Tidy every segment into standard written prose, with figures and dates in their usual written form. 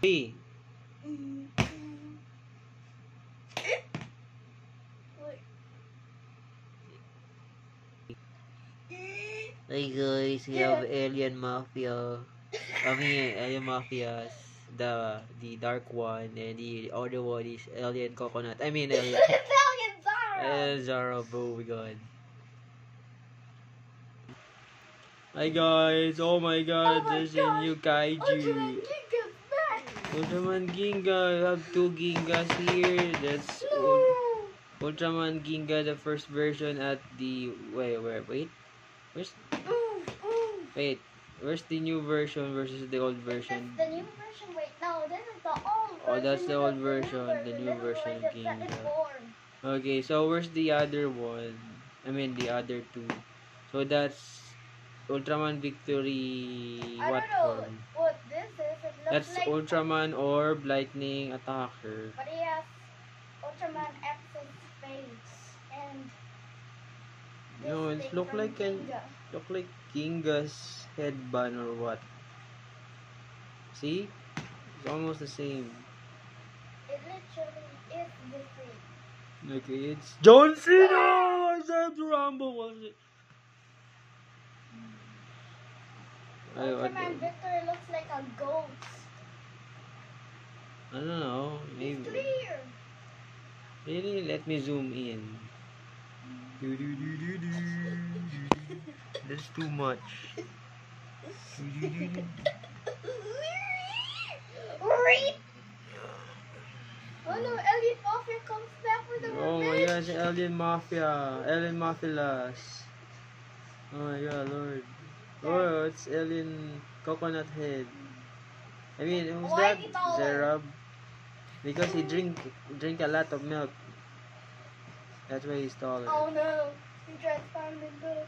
Hey. Hey guys, we have Alien Mafia. Alien Mafias. The dark one and the other one is Alien Coconut. I mean Alien. Alien Zara. Alien Zara, bro, my god. Hi guys, oh my god, there's a new kaiju. Ultraman Ginga, I have two Gingas here. That's Ultraman Ginga, the first version at the wait, where's where's the new version versus the old version? That's the new version. Wait, no, this is the old version. Oh, that's the old version, the new version of Ginga. Okay, so where's the other one? I mean the other two. So that's Ultraman Victory what I don't know form? what this is. It looks That's like Ultraman Orb Lightning Attacker. But he has Ultraman X's face and this No, it thing look from like Ginga. Ginga's headband or what? See? It's almost the same. It literally is the same. Okay, it's John Cena! It's time to rumble, was it? Ultraman Victor looks like a ghost. I don't know, maybe. It's clear. Really? Let me zoom in. That's too much. Oh no, Alien Mafia comes back with a Oh my revenge. gosh, Alien Mafia. Alien Mafilas. Oh my god, Lord. Oh, it's Alien Coconut Head. I mean, who's Why that? is he taller? Zerab. Because he drink a lot of milk. That's why he's taller. Oh no, he transformed into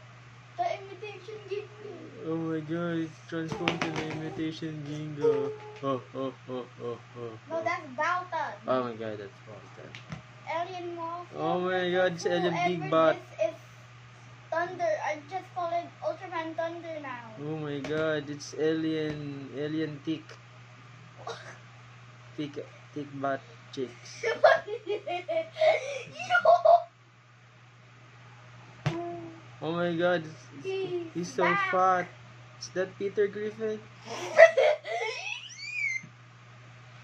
the imitation Ginga. Oh my god, it's transformed to the imitation Ginga. Oh. No, that's Baltan. Oh my god, that's Baltan. Alien Mafia. Oh my god, it's Alien Big Bot. This is Thunder. I just call it Ultraman Thunder now. Oh my god, it's Alien Thick Bot Chicks. Oh my god, he's so back. fat. Is that Peter Griffin?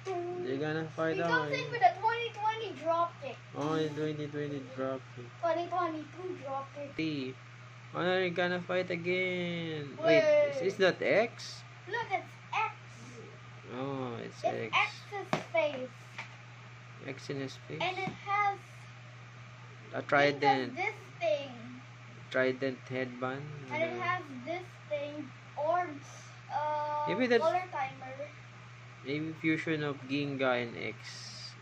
They're gonna fight He out. comes in with a 2020 dropkick. Oh, in 2020 drop kick. 2022 dropkick. See. Oh, no, you're gonna fight again. Wait. Wait, is that X? Look, it's X. Oh, it's It's X. X's face. X in his face. And it has A trident. this thing. Trident headband. And it has this thing. Orbs. Maybe that's- Color timer. Maybe fusion of Ginga and X.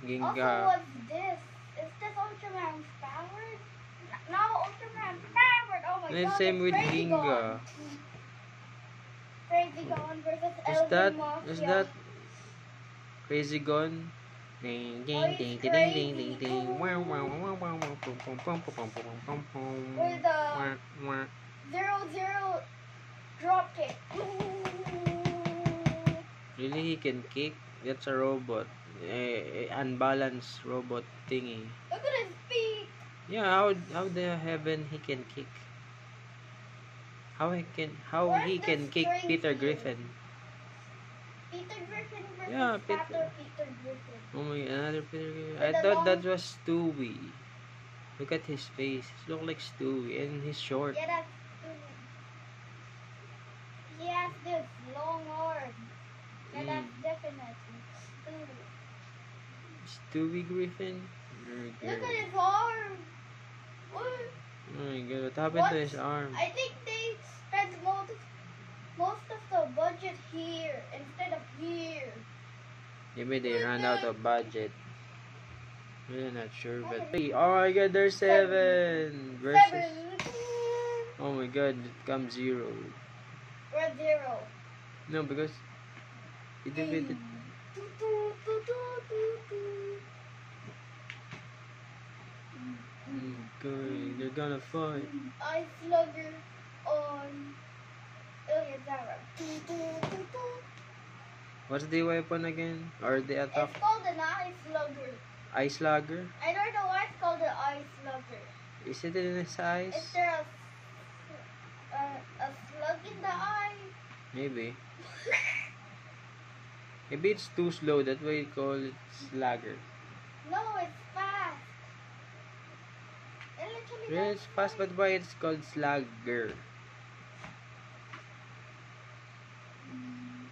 Also, Ginga. what's this? Is this Ultraman's powered? No, Ultraman's powered. Oh my And god. same it's with Crazy Ginga. Gon. Crazy Gon versus Is Alien Mafia. that Crazy Gon? Ding ding Oh, ding it's ding ding ding Crazy ding. Gon. Wow wow wow wow wow pum pum pum pum pum pum pum. With the Wah, wah. 0-0 drop kick. Really, he can kick? That's a robot. Unbalanced robot thingy. Look at his feet. Yeah, how the heaven he can kick? How he Where's can the kick string Peter here? Griffin? Peter Griffin versus Yeah, Fatter Peter Griffin. Oh my, another Peter Griffin. With I the thought long- that was Stewie. Look at his face. He looks like Stewie and he's short. Yeah, that's he has this long arm. Yeah, that's definitely Stewie Griffin? Look at his arm. What? Oh my god, what happened to his arm? I think they spent most of the budget here instead of here. Maybe they ran out of budget. We're not sure, but oh my god, there's 7 versus. 7. Oh my god, it comes 0. We're at 0. No, because he defeated. Okay, they're gonna fight. Ice Slugger on Alien Zara. What's the weapon again? Or the attack? It's called an ice slugger. Ice slugger? I don't know why it's called an ice slugger. Is it in his Is eyes? there a slug in the eye? Maybe. Maybe it's too slow. That's why you call it slugger. No, it's fast. It literally Yeah, does it's fast, but why it's called slugger?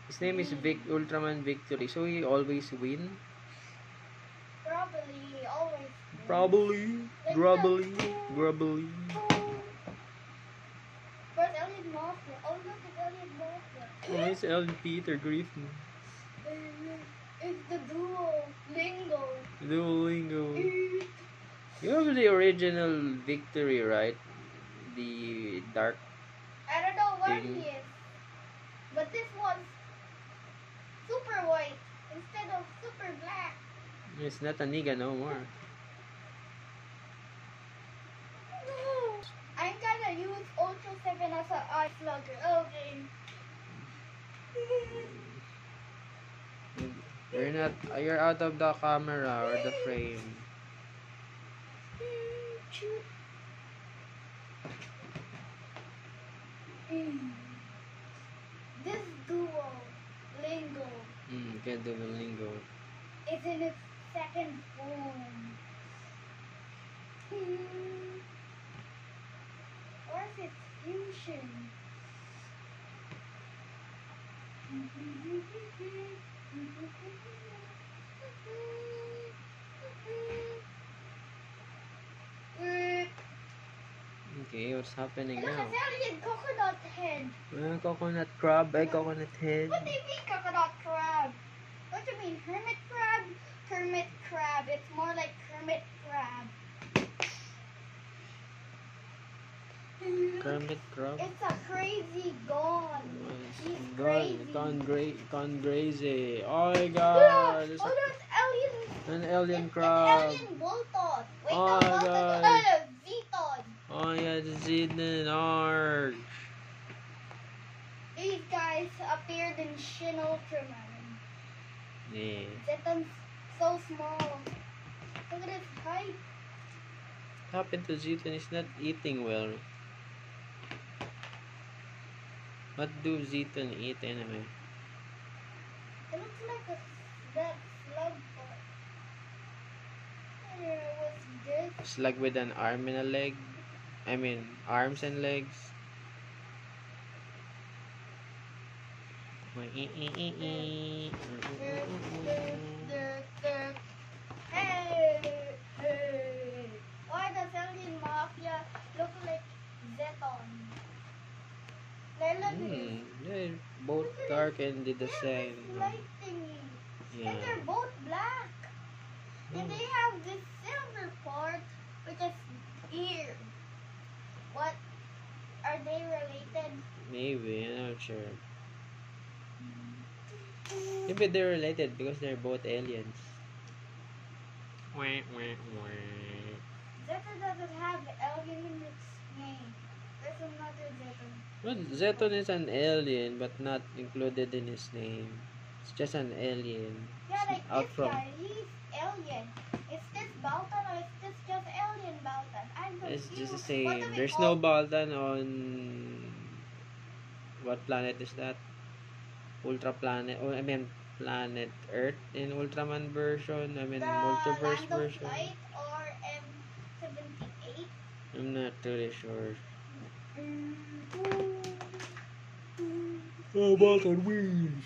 His name is Ultraman Victory, so he always win? Probably always. Probably. Like Grubbly. that. Grubbly. Where's Alien Mafia? Oh, look, it's Alien Mafia. Oh, it's Ellen Peter Griffin. It's the duo lingo. Duolingo. You have the original Victory, right? The dark. I don't know what Thing. he is, but this one's super white instead of super black. It's not a nigga no more. I'm gonna use Ultra 7 as an eye slugger. Okay. You're out of the camera or the frame. This duo, Lingo, Can't do the lingo. is in its second form. Where's its fusion? Okay, what's happening Look, now? it's alien coconut head. Coconut crab, coconut head. What do you mean coconut crab? What do you mean hermit crab? Hermit crab. It's more like hermit crab. Kermit crab. It's a crazy gone. He's crazy. Gone crazy. Oh my Look! god. There's Oh, there's alien. an alien It's crab. alien Volton. Wait, Oh no, my Volton. God. Zeton. Oh yeah, the Zidane Arg. These guys appeared in Shin Ultraman. Yeah. Zeton's so small. Look at his height. What happened to Zidane? He's not eating well. What do Zidane eat anyway? It looks like that slug part. What's this? Slug with an arm and a leg. I mean, arms and legs. Hey! Why does Alien Mafia look like Zeton? Like, look at this. They're both dark and did the same. Light thingy. Yeah. And they're both black. And they have this silver part, which is ear. What? Are they related? Maybe, I'm not sure. Maybe they're related because they're both aliens. Zeton doesn't have alien in its name. There's another Zeton. Well, Zeton is an alien, but not included in his name. It's just an alien. Yeah, like Out this from- guy, he's alien. Is this Baltan or is this just alien Baltan? I'm It's confused. just the What do same. we There's call- no Baltan on... What planet is that? Ultra planet. Oh, I mean, planet Earth in Ultraman version. I mean, the multiverse Land of version. Light or M78? I'm not really sure. Oh, Baltan wins!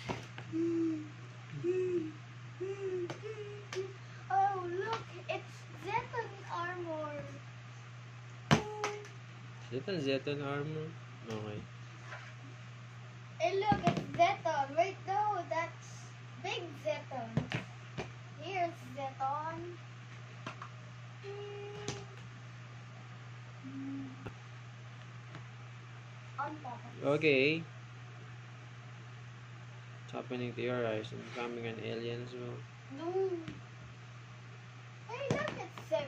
Oh, look, it's Zeton armor. Is that Zeton armor? Okay. And look, it's Zeton. Wait, no, that's Big Zeton. Here's Zeton. Unbox. Okay. What's happening to your eyes? I'm becoming an alien as well. No. Hey, look, it's 7.